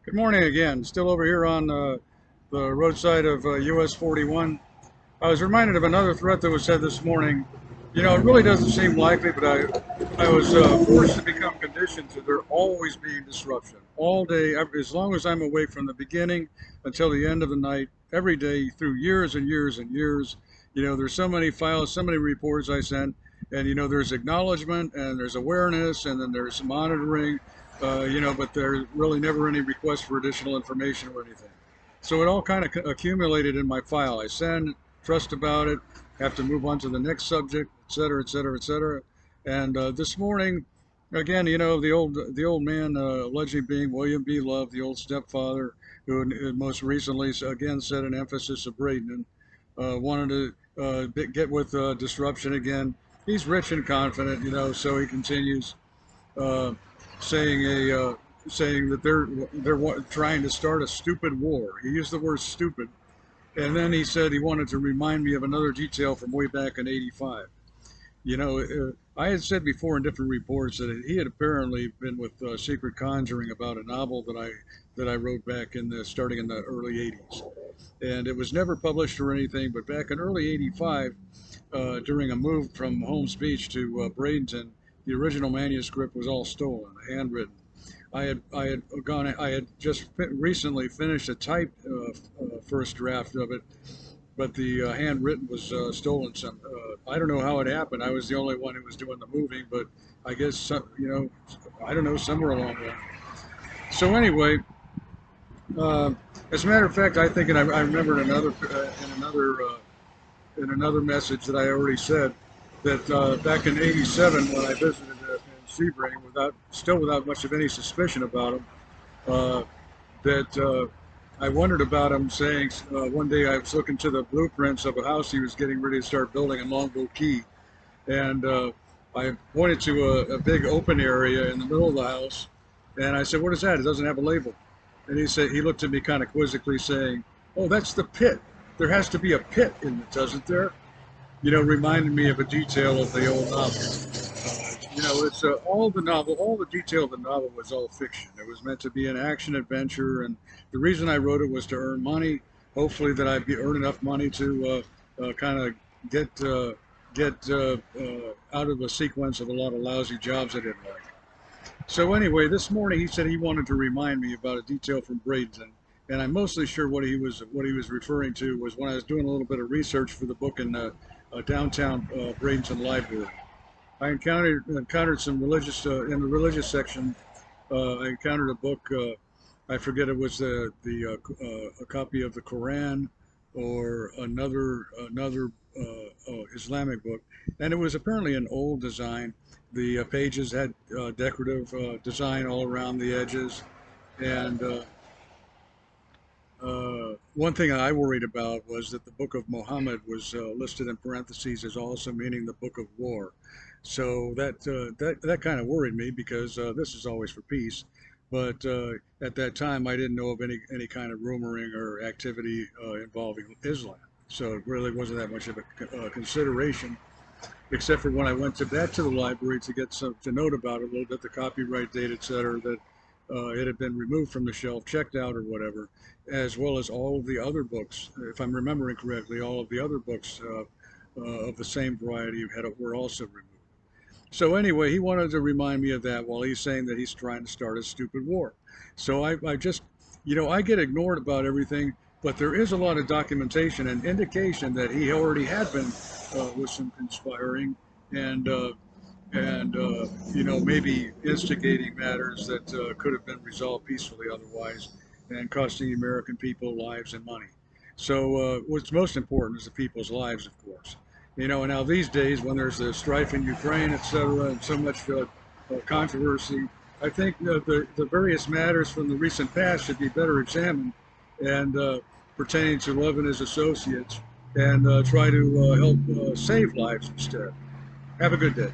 Good morning again. Still over here on the roadside of US 41. I was reminded of another threat that was said this morning. You know, it really doesn't seem likely, but I was forced to become conditioned to there always being disruption. All day, as long as I'm awake from the beginning until the end of the night, every day through years and years and years. You know, there's so many files, so many reports I sent, and you know, there's acknowledgement and there's awareness and then there's monitoring, but there's really never any request for additional information or anything. So it all kind of accumulated in my file. I send, trust about it, have to move on to the next subject, et cetera, et cetera, et cetera. And this morning, again, you know, the old man, allegedly being William B. Love, the old stepfather, who most recently again set an emphasis of Braden, wanted to get with disruption again. He's rich and confident, you know, so he continues uh, saying saying that they're trying to start a stupid war. He used the word stupid, and then he said he wanted to remind me of another detail from way back in '85. You know, I had said before in different reports that he had apparently been with Secret Conjuring about a novel that I wrote back in the starting in the early '80s, and it was never published or anything. But back in early '85, during a move from Holmes Beach to Bradenton, the original manuscript was all stolen, handwritten. I had just recently finished a typed first draft of it, but the handwritten was stolen. I don't know how it happened. I was the only one who was doing the moving, but I guess I don't know, somewhere along the line. So anyway, uh, as a matter of fact, I think, and I remembered in another message that I already said that back in '87 when I visited in Sebring without much of any suspicion about him, uh, that I wondered about him, saying one day I was looking to the blueprints of a house he was getting ready to start building in Longboat Key, and I pointed to a big open area in the middle of the house, and I said, "What is that? It doesn't have a label." And he looked at me kind of quizzically, saying, "Oh, that's the pit. There has to be a pit in it, doesn't there?" You know, reminded me of a detail of the old novel. You know, it's all the detail of the novel was all fiction. It was meant to be an action adventure, and the reason I wrote it was to earn money. Hopefully, that I'd earn enough money to kind of get out of a sequence of a lot of lousy jobs I didn't like. So anyway, this morning he said he wanted to remind me about a detail from Bradenton, and I'm mostly sure what he was referring to was when I was doing a little bit of research for the book in downtown Bradenton Library. I encountered some religious in the religious section. I encountered a book. I forget, it was a copy of the Quran or another Islamic book, and it was apparently an old design. The pages had decorative design all around the edges, and one thing I worried about was that the Book of Muhammad was listed in parentheses as also meaning the Book of War. So that kind of worried me because this is always for peace. But at that time, I didn't know of any kind of rumoring or activity involving Islam. So it really wasn't that much of a consideration, except for when I went back to the library to get to note about it a little bit, the copyright date, etc., that it had been removed from the shelf, checked out or whatever, as well as all of the other books. If I'm remembering correctly, all of the other books of the same variety were also removed. So anyway, he wanted to remind me of that while he's saying that he's trying to start a stupid war. So I just, you know, I get ignored about everything, but there is a lot of documentation and indication that he already had been with some conspiring and you know, maybe instigating matters that could have been resolved peacefully otherwise, and costing the American people lives and money. So what's most important is the people's lives, of course. You know, and now these days when there's the strife in Ukraine, etc., and so much controversy, I think the various matters from the recent past should be better examined and pertaining to Love and his associates, and try to help save lives instead. Have a good day.